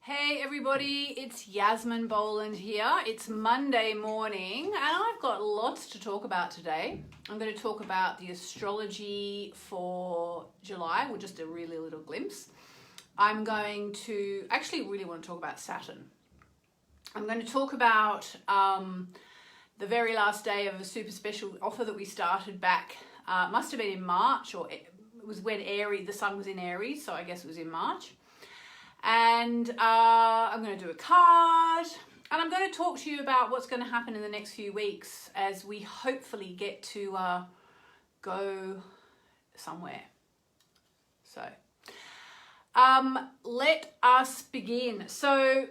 Hey everybody, it's Yasmin Boland here. It's Monday morning and I've got lots to talk about today. I'm going to talk about the astrology for July, or just a really little glimpse. I'm going to actually really want to talk about Saturn. I'm going to talk about the very last day of a super special offer that we started back, must have been in March, or it was when the sun was in Aries, so I guess it was in March. And I'm going to do a card, and I'm going to talk to you about what's going to happen in the next few weeks as we hopefully get to go somewhere. So let us begin. So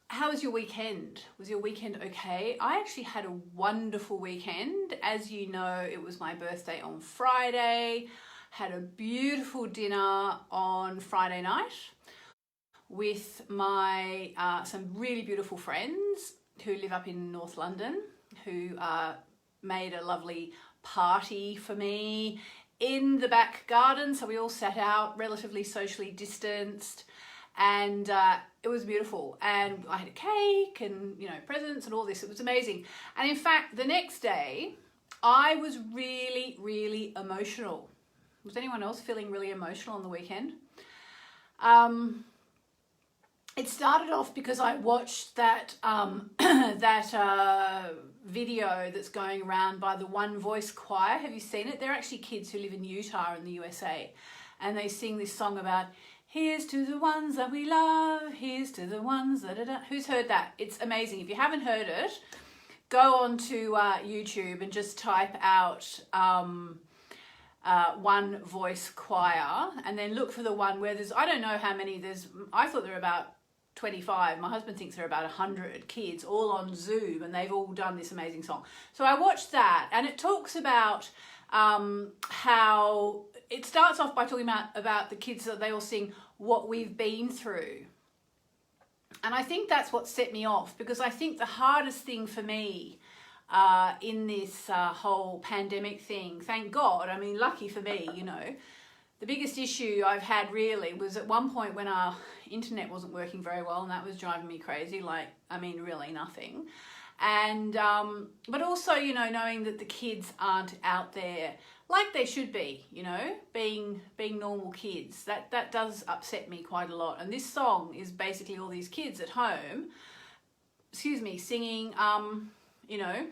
how was your weekend? Was your weekend okay? I actually had a wonderful weekend. As you know, it was my birthday on Friday. Had a beautiful dinner on Friday night with my some really beautiful friends who live up in North London, who made a lovely party for me in the back garden. So we all sat out, relatively socially distanced, and it was beautiful. And I had a cake and, you know, presents and all this. It was amazing. And in fact, the next day, I was really, really emotional. Was anyone else feeling really emotional on the weekend? It started off because I watched that video that's going around by the One Voice Choir. Have you seen it? They're actually kids who live in Utah in the USA, and they sing this song about "Here's to the ones that we love, here's to the ones that are." Who's heard that? It's amazing. If you haven't heard it, go on to YouTube and just type out One Voice Choir, and then look for the one where there's, I don't know how many there's. I thought there were about 25. My husband thinks there are about 100 kids all on Zoom, and they've all done this amazing song. So I watched that, and it talks about how it starts off by talking about the kids that they all sing "What We've Been Through." And I think that's what set me off, because I think the hardest thing for me in this whole pandemic thing, thank God, I mean, lucky for me, you know, the biggest issue I've had really was at one point when our internet wasn't working very well, and that was driving me crazy, like, I mean, really nothing. And, but also, you know, knowing that the kids aren't out there like they should be, you know, being normal kids, that does upset me quite a lot. And this song is basically all these kids at home, singing, you know,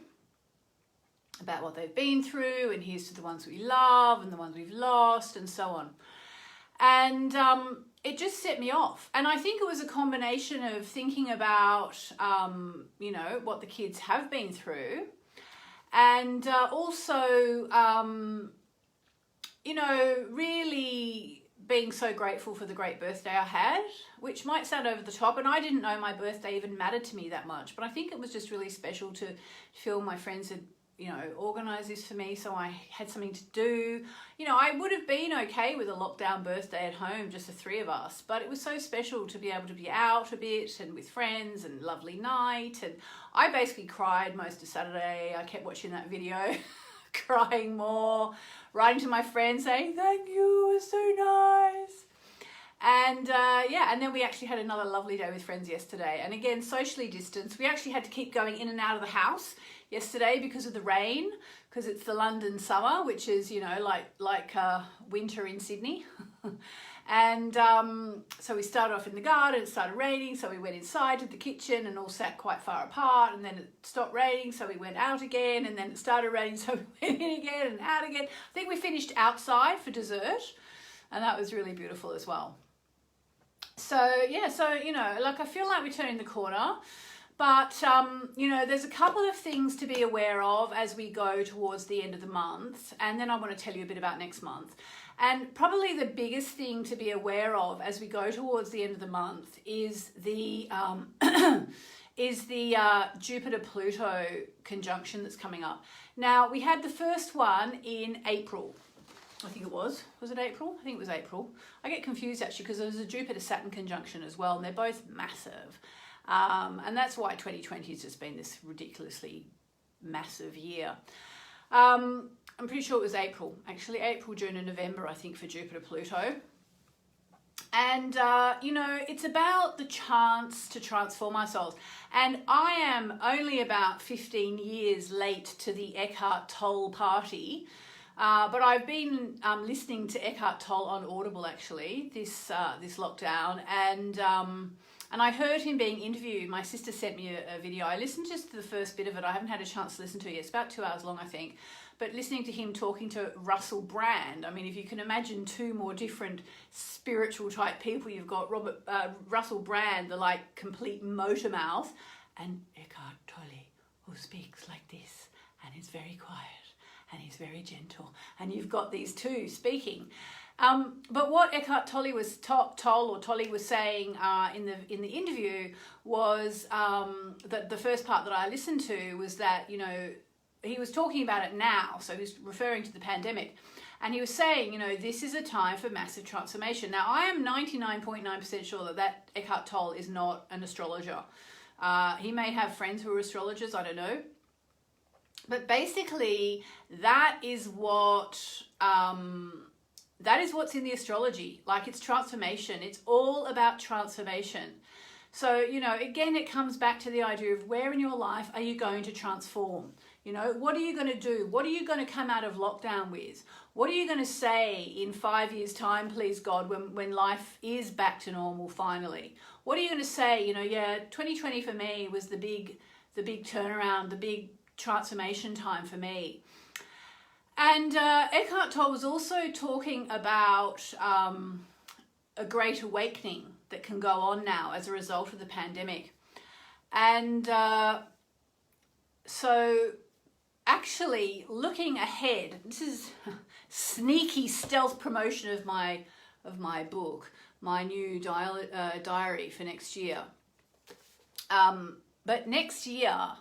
about what they've been through, and here's to the ones we love and the ones we've lost, and so on. And it just set me off. And I think it was a combination of thinking about, you know, what the kids have been through, and also, you know, really being so grateful for the great birthday I had, which might sound over the top, and I didn't know my birthday even mattered to me that much, but I think it was just really special to feel my friends had, you know, organise this for me, so I had something to do. You know, I would have been okay with a lockdown birthday at home, just the three of us, but it was so special to be able to be out a bit and with friends, and lovely night. And I basically cried most of Saturday. I kept watching that video, crying more, writing to my friends saying, "Thank you, it was so nice." And yeah, and then we actually had another lovely day with friends yesterday. And again, socially distanced. We actually had to keep going in and out of the house yesterday because of the rain, because it's the London summer, which is, you know, like winter in Sydney. And so we started off in the garden, it started raining, so we went inside to the kitchen and all sat quite far apart, and then it stopped raining, so we went out again, and then it started raining, so we went in again and out again. I think we finished outside for dessert, and that was really beautiful as well. So yeah, so, you know, like, I feel like we're turning the corner, but, you know, there's a couple of things to be aware of as we go towards the end of the month, and then I want to tell you a bit about next month. And probably the biggest thing to be aware of as we go towards the end of the month is the Jupiter-Pluto conjunction that's coming up. Now, we had the first one in April. I think it was. Was it April? I think it was April. I get confused actually, because there was a Jupiter-Saturn conjunction as well, and they're both massive. And that's why 2020 has just been this ridiculously massive year. I'm pretty sure it was April, actually. April, June and November, I think, for Jupiter-Pluto. And, you know, it's about the chance to transform ourselves. And I am only about 15 years late to the Eckhart Tolle party. But I've been listening to Eckhart Tolle on Audible, actually, this lockdown. And I heard him being interviewed. My sister sent me a video. I listened just to the first bit of it. I haven't had a chance to listen to it yet. It's about 2 hours long, I think. But listening to him talking to Russell Brand, I mean, if you can imagine two more different spiritual type people, you've got Russell Brand, the like complete motor mouth, and Eckhart Tolle, who speaks like this and is very quiet and he's very gentle. And you've got these two speaking. But what Eckhart Tolle was Tolle was saying in the interview was that the first part that I listened to was that, you know, he was talking about it now, so he was referring to the pandemic, and he was saying, you know, this is a time for massive transformation. Now, I am 99.9% sure that Eckhart Tolle is not an astrologer. He may have friends who are astrologers, I don't know. But basically, that is what's in the astrology. Like, it's transformation. It's all about transformation. So, you know, again, it comes back to the idea of where in your life are you going to transform? You know, what are you going to do? What are you going to come out of lockdown with? What are you going to say in 5 years' time, please God, when life is back to normal finally? What are you going to say? You know, yeah, 2020 for me was the big turnaround, the big transformation time for me. And Eckhart Tolle was also talking about a great awakening that can go on now as a result of the pandemic. And so actually looking ahead, this is sneaky stealth promotion of my book, my new diary for next year. But next year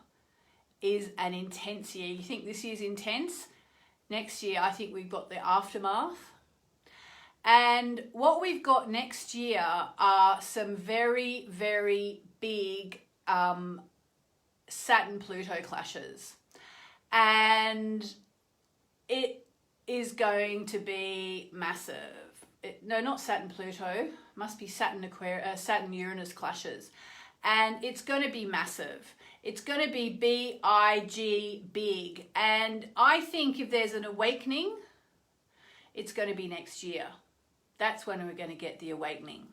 is an intense year. You think this year's intense? Next year, I think we've got the aftermath. And what we've got next year are some very, very big Saturn-Pluto clashes. And it is going to be massive. No, not Saturn-Pluto. Must be Saturn-Uranus clashes. And it's going to be massive. It's going to be big, big. And I think if there's an awakening, it's going to be next year. That's when we're going to get the awakening.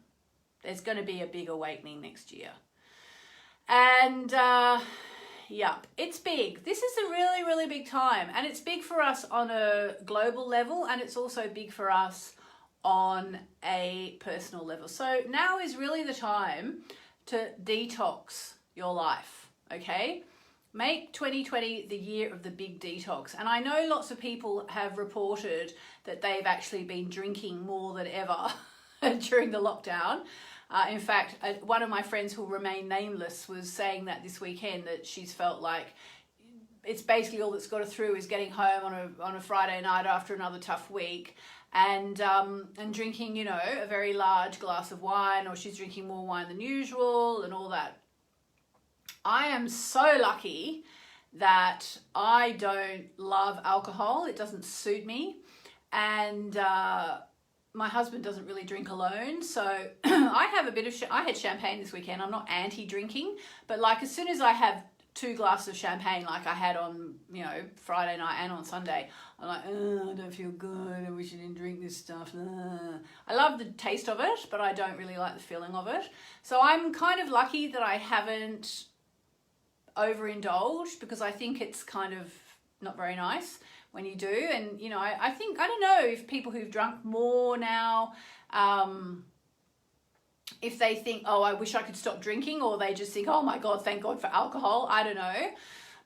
There's going to be a big awakening next year. And yeah, it's big. This is a really, really big time. And it's big for us on a global level. And it's also big for us on a personal level. So now is really the time to detox your life, okay? Make 2020 the year of the big detox. And I know lots of people have reported that they've actually been drinking more than ever during the lockdown. In fact, one of my friends who'll remain nameless was saying that this weekend that she's felt like it's basically all that's got her through is getting home on a Friday night after another tough week and drinking, you know, a very large glass of wine, or she's drinking more wine than usual and all that. I am so lucky that I don't love alcohol. It doesn't suit me. And my husband doesn't really drink alone. So I have a bit of, I had champagne this weekend. I'm not anti-drinking, but like as soon as I have 2 glasses of champagne like I had on, you know, Friday night and on Sunday, I'm like, oh, I don't feel good. I wish I didn't drink this stuff. I love the taste of it, but I don't really like the feeling of it. So I'm kind of lucky that I haven't overindulged, because I think it's kind of not very nice when you do. And, you know, I think, I don't know if people who've drunk more now, if they think, oh, I wish I could stop drinking, or they just think, oh my God, thank God for alcohol. I don't know.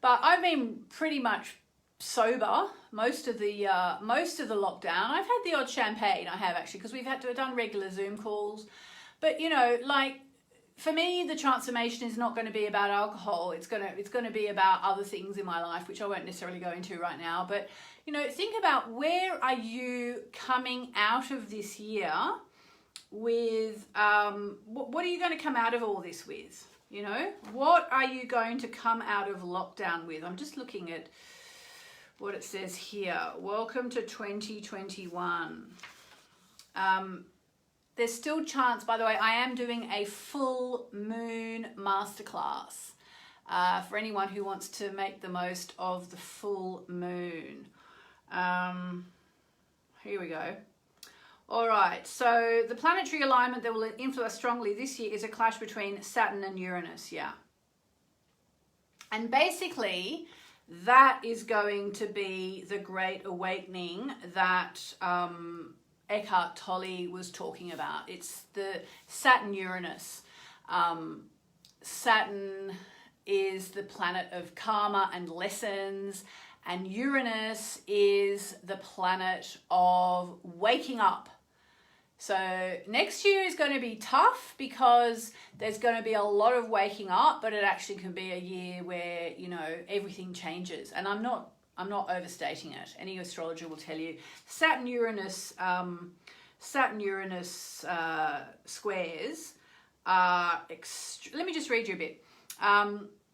But I've been pretty much sober most of the lockdown. I've had the odd champagne, I have actually, because we've had to have done regular Zoom calls. But, you know, like, for me, the transformation is not going to be about alcohol. It's going to be about other things in my life, which I won't necessarily go into right now. But, you know, think about, where are you coming out of this year with, what are you going to come out of all this with? You know, what are you going to come out of lockdown with? I'm just looking at what it says here. Welcome to 2021. there's still chance. By the way, I am doing a full moon masterclass for anyone who wants to make the most of the full moon. Here we go. All right, so the planetary alignment that will influence strongly this year is a clash between Saturn and Uranus, yeah. And basically, that is going to be the great awakening that Eckhart Tolle was talking about. It's the Saturn-Uranus. Saturn is the planet of karma and lessons, and Uranus is the planet of waking up. So next year is going to be tough because there's going to be a lot of waking up, but it actually can be a year where, you know, everything changes. And I'm not overstating it. Any astrologer will tell you Saturn-Uranus squares are let me just read you a bit.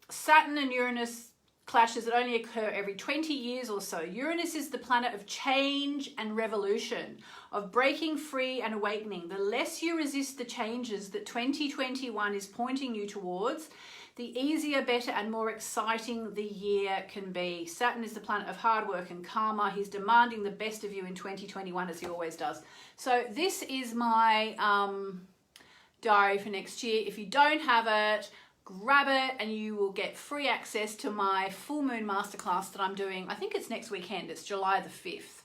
Saturn and Uranus clashes that only occur every 20 years or so. Uranus is the planet of change and revolution, of breaking free and awakening. The less you resist the changes that 2021 is pointing you towards, the easier, better, and more exciting the year can be. Saturn is the planet of hard work and karma. He's demanding the best of you in 2021, as he always does. So this is my diary for next year. If you don't have it, grab it and you will get free access to my full moon masterclass that I'm doing. I think it's next weekend. It's July the 5th.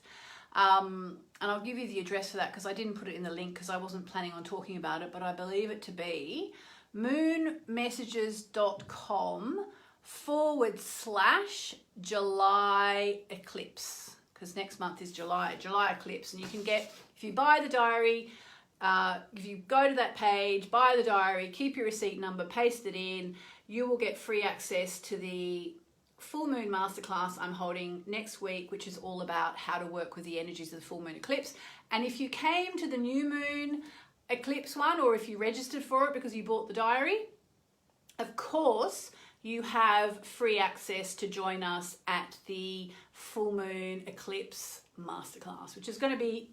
And I'll give you the address for that because I didn't put it in the link because I wasn't planning on talking about it, but I believe it to be moonmessages.com/July eclipse, because next month is July eclipse. And you can get, if you buy the diary, if you go to that page, buy the diary, keep your receipt number, paste it in, you will get free access to the full moon masterclass I'm holding next week, which is all about how to work with the energies of the full moon eclipse. And if you came to the new moon eclipse one, or if you registered for it because you bought the diary, of course, you have free access to join us at the full moon eclipse masterclass, which is going to be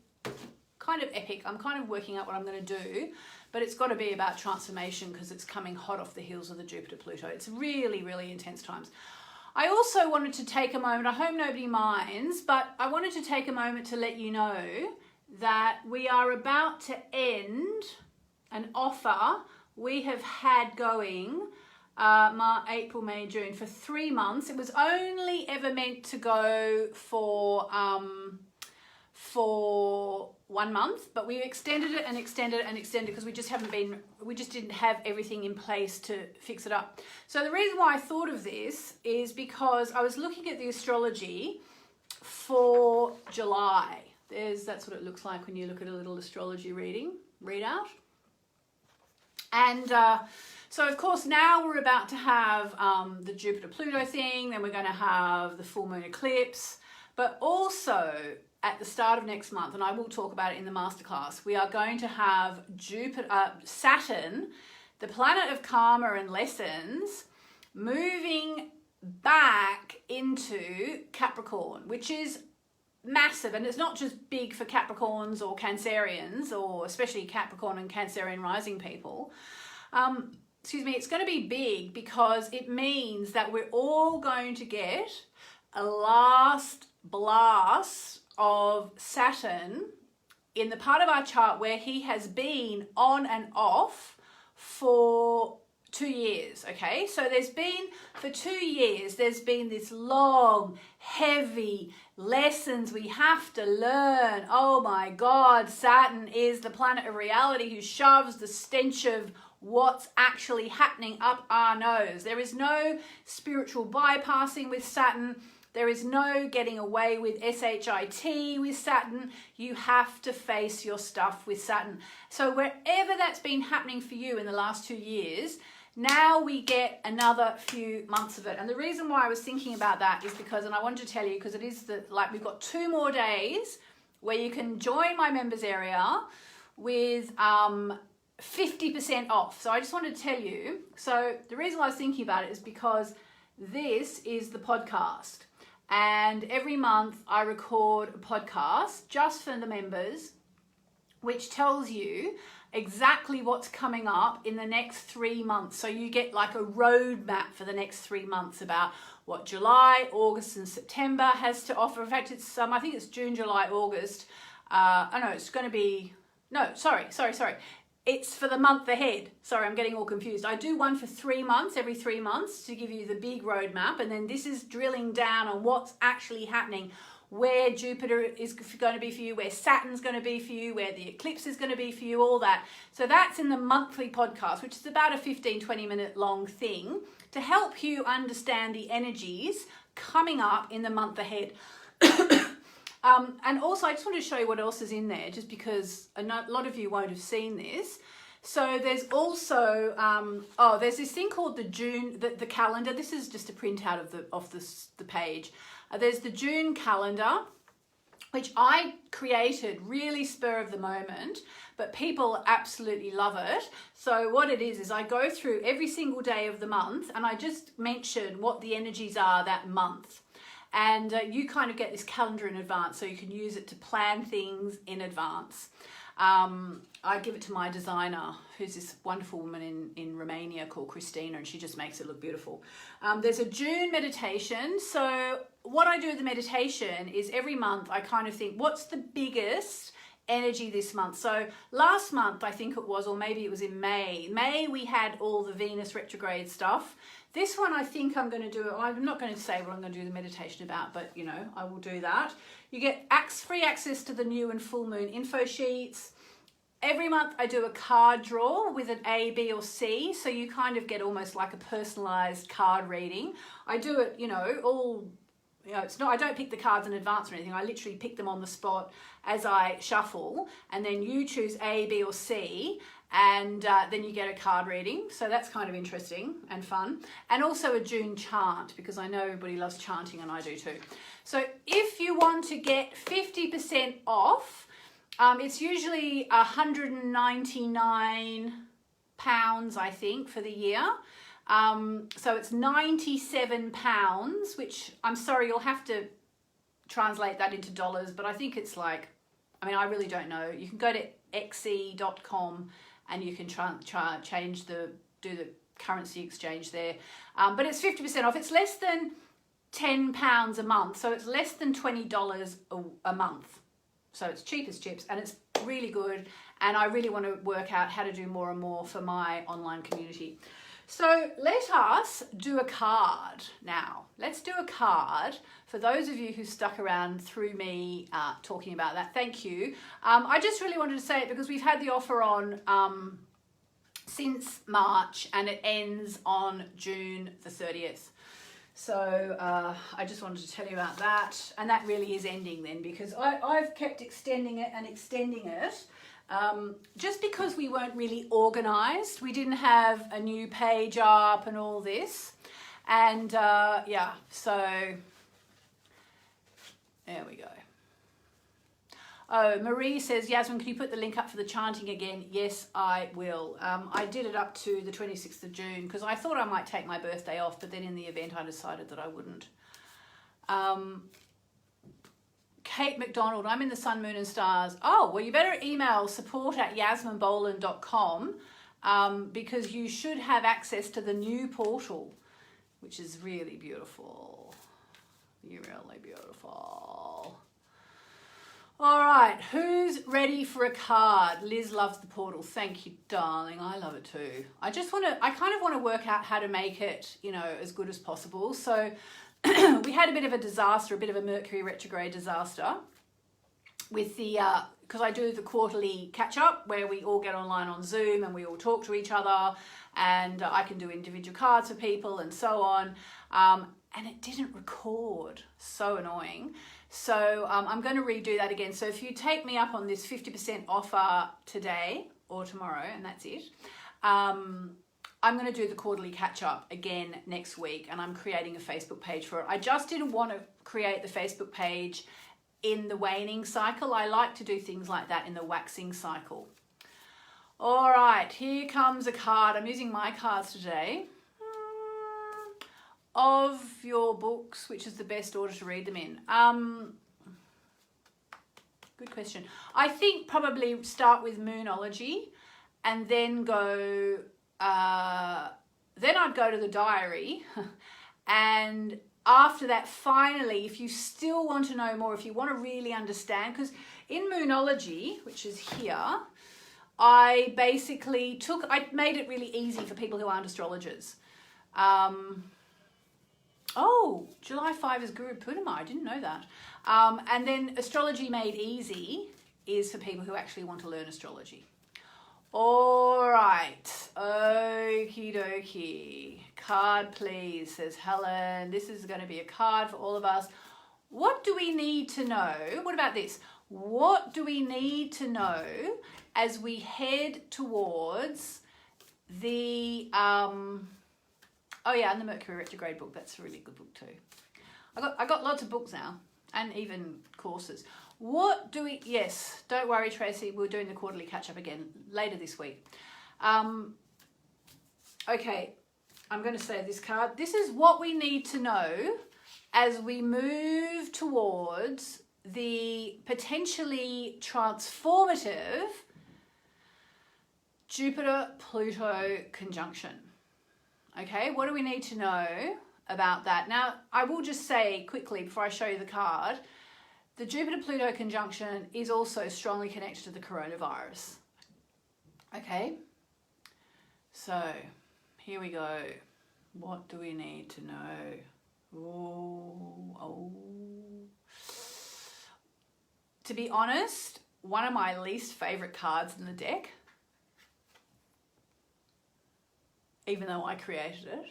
kind of epic. I'm kind of working out what I'm going to do, but it's got to be about transformation because it's coming hot off the heels of the Jupiter-Pluto. It's really, really intense times. I also wanted to take a moment, I hope nobody minds, but I wanted to take a moment to let you know that we are about to end an offer we have had going April, May, June for 3 months. It was only ever meant to go for 1 month, but we extended it and extended it and extended because we just didn't have everything in place to fix it up. So the reason why I thought of this is because I was looking at the astrology for July. That's what it looks like when you look at a little astrology readout. And so of course now we're about to have the Jupiter-Pluto thing, then we're going to have the full moon eclipse, but also at the start of next month, and I will talk about it in the masterclass, we are going to have Saturn, the planet of karma and lessons, moving back into Capricorn, which is massive. And it's not just big for Capricorns or Cancerians, or especially Capricorn and Cancerian rising people. It's going to be big because it means that we're all going to get a last blast of Saturn in the part of our chart where he has been on and off for 2 years. Okay, so for 2 years there's been this long, heavy lessons we have to learn. Oh my God, Saturn is the planet of reality who shoves the stench of what's actually happening up our nose. There is no spiritual bypassing with Saturn. There is no getting away with SHIT with Saturn. You have to face your stuff with Saturn. So wherever that's been happening for you in the last 2 years, now we get another few months of it. And the reason why I was thinking about that is because, and I wanted to tell you, because it is we've got 2 more days where you can join my members area with 50% off. So I just wanted to tell you. So the reason why I was thinking about it is because this is the podcast. And every month I record a podcast just for the members, which tells you exactly what's coming up in the next 3 months. So you get like a roadmap for the next 3 months about what July, August and September has to offer. In fact, it's I think it's June, July, August. No, it's going to be, no, sorry. It's for the month ahead. Sorry, I'm getting all confused. I do one for 3 months, every 3 months, to give you the big roadmap. And then this is drilling down on what's actually happening, where Jupiter is going to be for you, where Saturn's going to be for you, where the eclipse is going to be for you, all that. So that's in the monthly podcast, which is about a 15-20 minute long thing to help you understand the energies coming up in the month ahead. And also, I just want to show you what else is in there, just because a lot of you won't have seen this. So there's also, there's this thing called the June, the calendar. This is just a printout of the page. There's the June calendar, which I created really spur of the moment, but people absolutely love it. So what it is I go through every single day of the month and I just mention what the energies are that month. And you kind of get this calendar in advance, so you can use it to plan things in advance. I give it to my designer, who's this wonderful woman in Romania called Christina, and she just makes it look beautiful. There's a June meditation. So what I do with the meditation is every month I kind of think, what's the biggest energy this month? So last month, I think it was, or maybe it was in May. May, we had all the Venus retrograde stuff. This one, I think I'm going to do, I'm not going to say what I'm going to do the meditation about, but you know, I will do that. You get free access to the new and full moon info sheets. Every month I do a card draw with an A, B or C. So you kind of get almost like a personalized card reading. I do it, it's not, I don't pick the cards in advance or anything. I literally pick them on the spot as I shuffle, and then you choose A, B or C, and then you get a card reading. So that's kind of interesting and fun. And also a June chant, because I know everybody loves chanting and I do too. So if you want to get 50% off, it's usually £199, I think, for the year. So it's £97, which I'm sorry, you'll have to translate that into dollars, but I think it's like, I really don't know. You can go to xe.com and you can do the currency exchange there. But it's 50% off. It's less than £10 a month. So it's less than $20 a month. So it's cheap as chips and it's really good. And I really want to work out how to do more and more for my online community. So let us do a card now. Let's do a card for those of you who stuck around through me talking about that. Thank you. I just really wanted to say it because we've had the offer on since March and it ends on June the 30th. So I just wanted to tell you about that. And that really is ending then, because I've kept extending it and extending it. Just because we weren't really organized. We didn't have a new page up and all this. And yeah, so there we go. Oh, Marie says, Yasmin, can you put the link up for the chanting again? Yes, I will. I did it up to the 26th of June because I thought I might take my birthday off, but then in the event I decided that I wouldn't. Kate McDonald, I'm in the Sun, Moon and Stars. Oh, well, you better email support@yasminboland.com because you should have access to the new portal, which is really beautiful. Really beautiful. All right, who's ready for a card? Liz loves the portal. Thank you, darling. I love it too. I kind of want to work out how to make it, as good as possible. So we had a bit of a disaster, a bit of a Mercury retrograde disaster with the, because I do the quarterly catch up where we all get online on Zoom and we all talk to each other, and I can do individual cards for people and so on. And it didn't record. So annoying. So I'm going to redo that again. So if you take me up on this 50% offer today or tomorrow, and that's it, I'm going to do the quarterly catch up again next week, and I'm creating a Facebook page for it. I just didn't want to create the Facebook page in the waning cycle. I like to do things like that in the waxing cycle. All right, here comes a card. I'm using my cards today. Of your books, which is the best order to read them in? Good question. I think probably start with Moonology and then go, then I'd go to the diary. And after that, finally, if you still want to know more, if you want to really understand, because in Moonology, which is here, I basically I made it really easy for people who aren't astrologers. July 5 is Guru Purnima. I didn't know that. And then Astrology Made Easy is for people who actually want to learn astrology. All right. Okie dokie. Card, please, says Helen. This is going to be a card for all of us. What do we need to know? What about this? What do we need to know as we head towards the... Oh yeah, and the Mercury retrograde book. That's a really good book too. I got lots of books now, and even courses. What do we... Yes, don't worry, Tracy. We're doing the quarterly catch-up again later this week. Okay, I'm going to say this card. This is what we need to know as we move towards the potentially transformative Jupiter-Pluto conjunction. Okay, what do we need to know about that? Now, I will just say quickly before I show you the card, the Jupiter-Pluto conjunction is also strongly connected to the coronavirus. Okay, so here we go. What do we need to know? To be honest, one of my least favorite cards in the deck, even though I created it.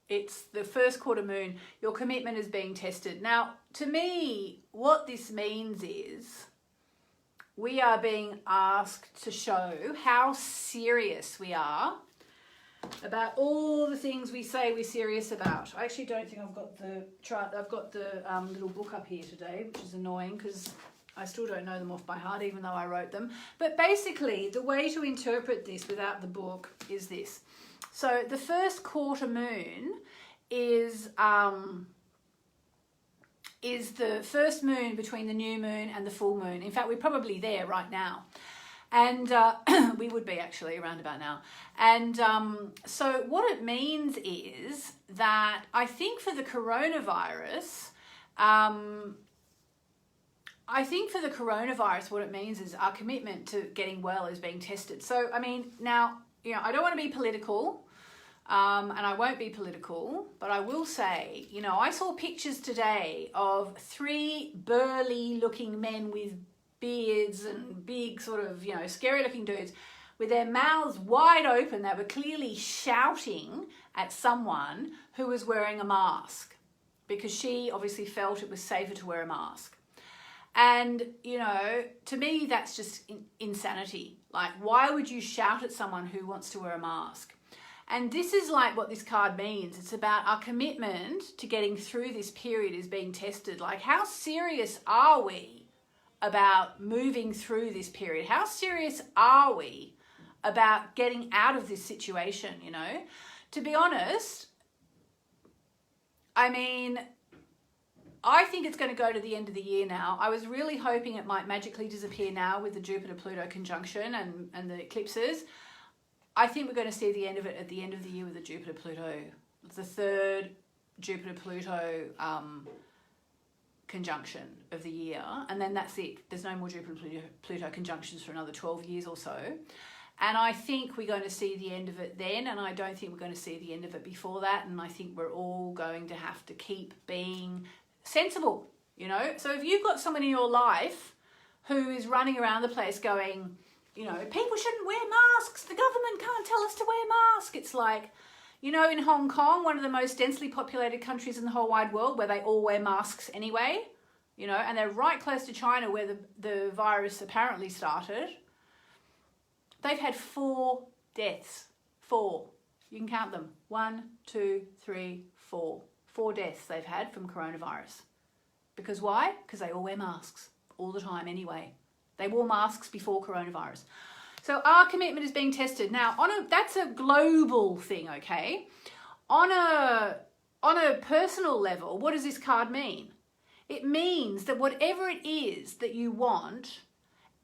It's the first quarter moon. Your commitment is being tested. Now, to me, what this means is we are being asked to show how serious we are about all the things we say we're serious about. I actually don't think I've got the chart. I've got the little book up here today, which is annoying because I still don't know them off by heart, even though I wrote them. But basically, the way to interpret this without the book is this. So the first quarter moon is the first moon between the new moon and the full moon. In fact, we're probably there right now. And we would be actually around about now. And so what it means is that I think for the coronavirus, what it means is our commitment to getting well is being tested. So, I mean, now, you know, I don't want to be political, and I won't be political, but I will say, you know, I saw pictures today of 3 burly looking men with beards and big sort of, you know, scary looking dudes with their mouths wide open. They were clearly shouting at someone who was wearing a mask because she obviously felt it was safer to wear a mask. And, you know, to me, that's just insanity. Like, why would you shout at someone who wants to wear a mask? And this is like what this card means. It's about our commitment to getting through this period is being tested. Like, how serious are we about moving through this period? How serious are we about getting out of this situation, you know? To be honest, I mean, I think it's going to go to the end of the year now. I was really hoping it might magically disappear now with the Jupiter-Pluto conjunction and the eclipses. I think we're going to see the end of it at the end of the year with the Jupiter-Pluto. It's the third Jupiter-Pluto conjunction of the year. And then that's it. There's no more Jupiter-Pluto conjunctions for another 12 years or so. And I think we're going to see the end of it then, and I don't think we're going to see the end of it before that. And I think we're all going to have to keep being sensible, you know? So if you've got someone in your life who is running around the place going, you know, people shouldn't wear masks, the government can't tell us to wear masks. It's like, you know, in Hong Kong, one of the most densely populated countries in the whole wide world, where they all wear masks anyway, you know, and they're right close to China where the virus apparently started. They've had 4 deaths. 4. You can count them. 1, 2, 3, 4. 4 deaths they've had from coronavirus. Because why? Because they all wear masks all the time anyway. They wore masks before coronavirus. So our commitment is being tested. Now, that's a global thing, okay? On a personal level, what does this card mean? It means that whatever it is that you want,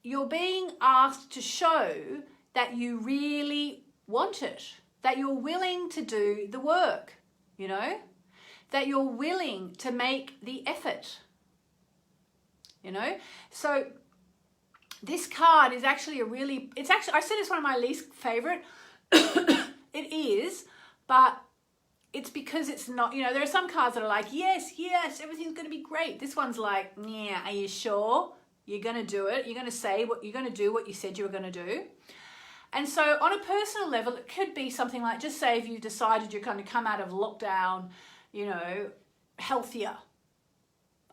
you're being asked to show that you really want it, that you're willing to do the work, you know, that you're willing to make the effort, you know. So this card is actually I said it's one of my least favorite. It is, but it's because it's not, you know, there are some cards that are like, yes, everything's going to be great. This one's like, yeah, are you sure you're going to do it? You're going to say what you're going to do, what you said you were going to do. And so on a personal level, it could be something like, just say if you decided you're going to come out of lockdown, you know, healthier.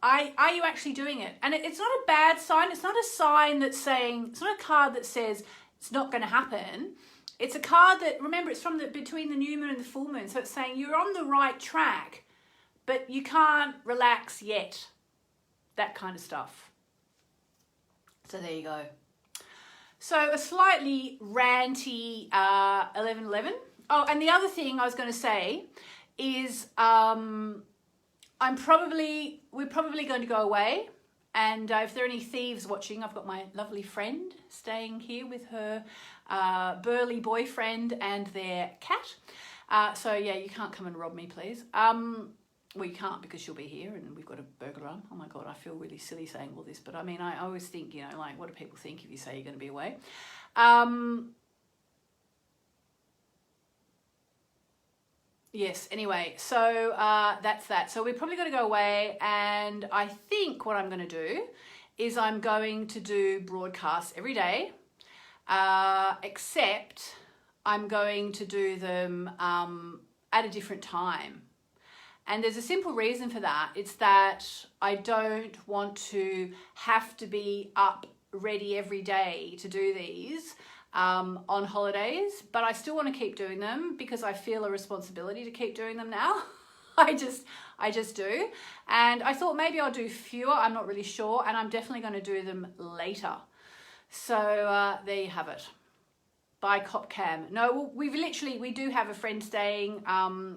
Are you actually doing it? And it's not a bad sign. It's not a sign that's saying, it's not a card that says it's not going to happen. It's a card that, remember, it's from between the new moon and the full moon. So it's saying you're on the right track, but you can't relax yet. That kind of stuff. So there you go. So a slightly ranty 11/11. Oh, and the other thing I was going to say is we're probably going to go away. And if there are any thieves watching, I've got my lovely friend staying here with her burly boyfriend and their cat. So yeah, you can't come and rob me, please. Well, you can't because she'll be here and we've got a burglar alarm. Oh my God, I feel really silly saying all this. But I mean, I always think, you know, like, what do people think if you say you're going to be away? Yes, anyway, so that's that. So we're probably going to go away, and I think what I'm going to do is I'm going to do broadcasts every day, except I'm going to do them at a different time. And there's a simple reason for that. It's that I don't want to have to be up ready every day to do these on holidays, but I still want to keep doing them because I feel a responsibility to keep doing them now. I just do. And I thought maybe I'll do fewer, I'm not really sure, and I'm definitely going to do them later. So there you have it. By CopCam. No, we do have a friend staying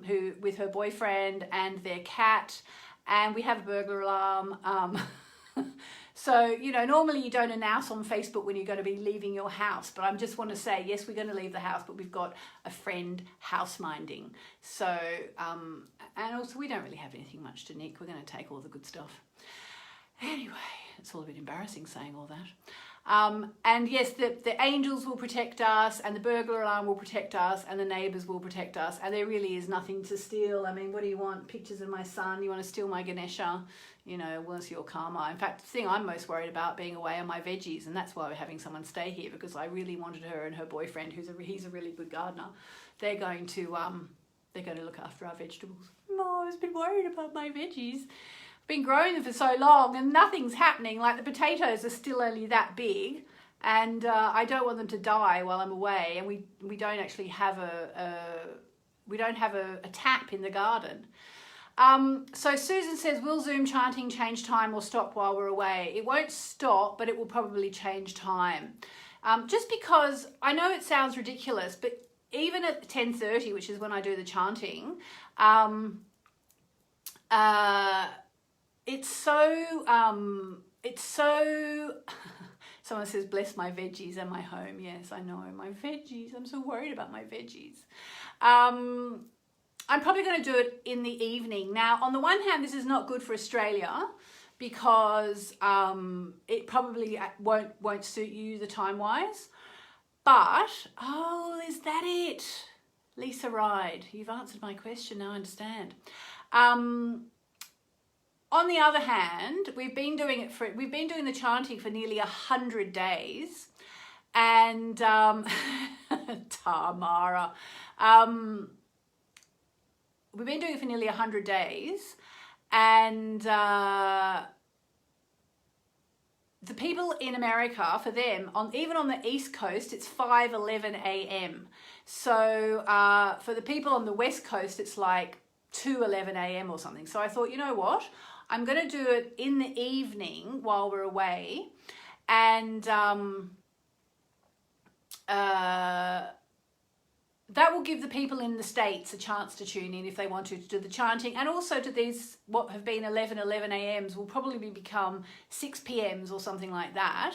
who with her boyfriend and their cat, and we have a burglar alarm. So, you know, normally you don't announce on Facebook when you're going to be leaving your house, but I just want to say, yes, we're going to leave the house, but we've got a friend house minding. So, and also we don't really have anything much to nick. We're going to take all the good stuff. Anyway, it's all a bit embarrassing saying all that. And yes, the angels will protect us, and the burglar alarm will protect us, and the neighbours will protect us, and there really is nothing to steal. I mean, what do you want? Pictures of my son? You want to steal my Ganesha? You know, what's your karma? In fact, the thing I'm most worried about being away are my veggies, and that's why we're having someone stay here, because I really wanted her and her boyfriend, he's a really good gardener. They're going to look after our vegetables. Oh, I've been worried about my veggies. Been growing them for so long and nothing's happening. Like the potatoes are still only that big, and I don't want them to die while I'm away. And we don't actually have a tap in the garden. So Susan says, will Zoom chanting change time or stop while we're away? It won't stop, but it will probably change time. Just because I know it sounds ridiculous, but even at 10:30, which is when I do the chanting, it's so someone says, bless my veggies and my home. Yes, I know, my veggies. I'm so worried about my veggies. I'm probably going to do it in the evening. Now, on the one hand, this is not good for Australia because it probably won't suit you the time-wise. But, oh, is that it? Lisa Ride, you've answered my question, now I understand. On the other hand, we've been doing the chanting for nearly 100 days, and Tamara, we've been doing it for nearly 100 days, and the people in America, for them, even on the East Coast, it's 5:11 a.m. So for the people on the West Coast, it's like 2:11 a.m. or something. So I thought, you know what? I'm going to do it in the evening while we're away, and that will give the people in the States a chance to tune in if they want to do the chanting, and also to these what have been 11:11 a.m.s will probably become 6 p.m.s or something like that.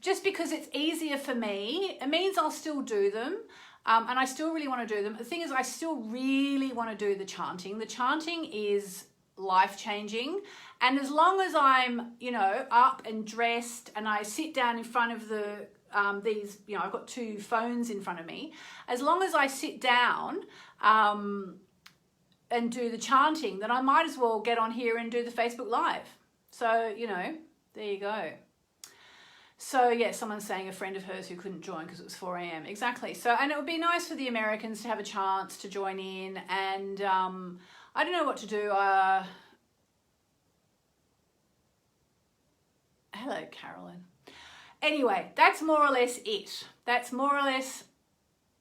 just because it's easier for me, it means I'll still do them. And I still really want to do them. The thing is, I still really want to do the chanting. The chanting is life-changing. And as long as I'm, you know, up and dressed and I sit down in front of the, these, you know, I've got 2 phones in front of me. As long as I sit down and do the chanting, then I might as well get on here and do the Facebook Live. So, you know, there you go. So yeah, someone's saying a friend of hers who couldn't join because it was 4 a.m. Exactly. So, and it would be nice for the Americans to have a chance to join in. And I don't know what to do. Hello, Carolyn. Anyway, that's more or less it. That's more or less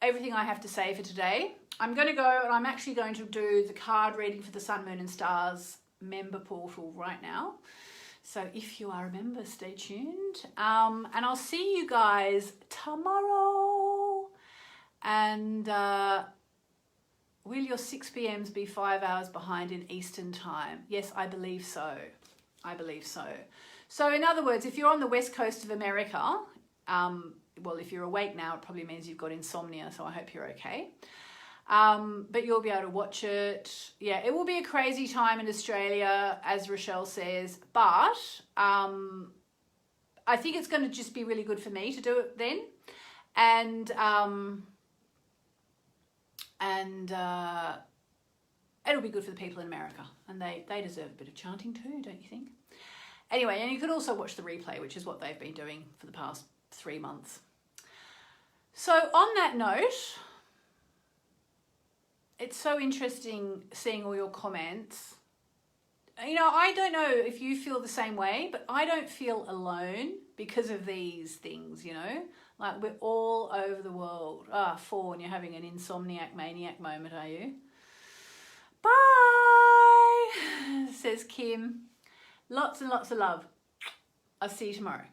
everything I have to say for today. I'm going to go and I'm actually going to do the card reading for the Sun, Moon and Stars member portal right now. So if you are a member, stay tuned. And I'll see you guys tomorrow. And will your 6 p.m.s be 5 hours behind in Eastern time? Yes, I believe so. I believe so. So in other words, if you're on the west coast of America, well, if you're awake now, it probably means you've got insomnia. So I hope you're okay. But you'll be able to watch it. Yeah, it will be a crazy time in Australia, as Rochelle says, but I think it's going to just be really good for me to do it then. And it'll be good for the people in America, and they deserve a bit of chanting too, don't you think? Anyway, and you could also watch the replay, which is what they've been doing for the past 3 months. So on that note, it's so interesting seeing all your comments. You know, I don't know if you feel the same way, but I don't feel alone because of these things, you know? Like, we're all over the world. Fawn, you're having an insomniac maniac moment, are you? Bye, says Kim. Lots and lots of love. I'll see you tomorrow.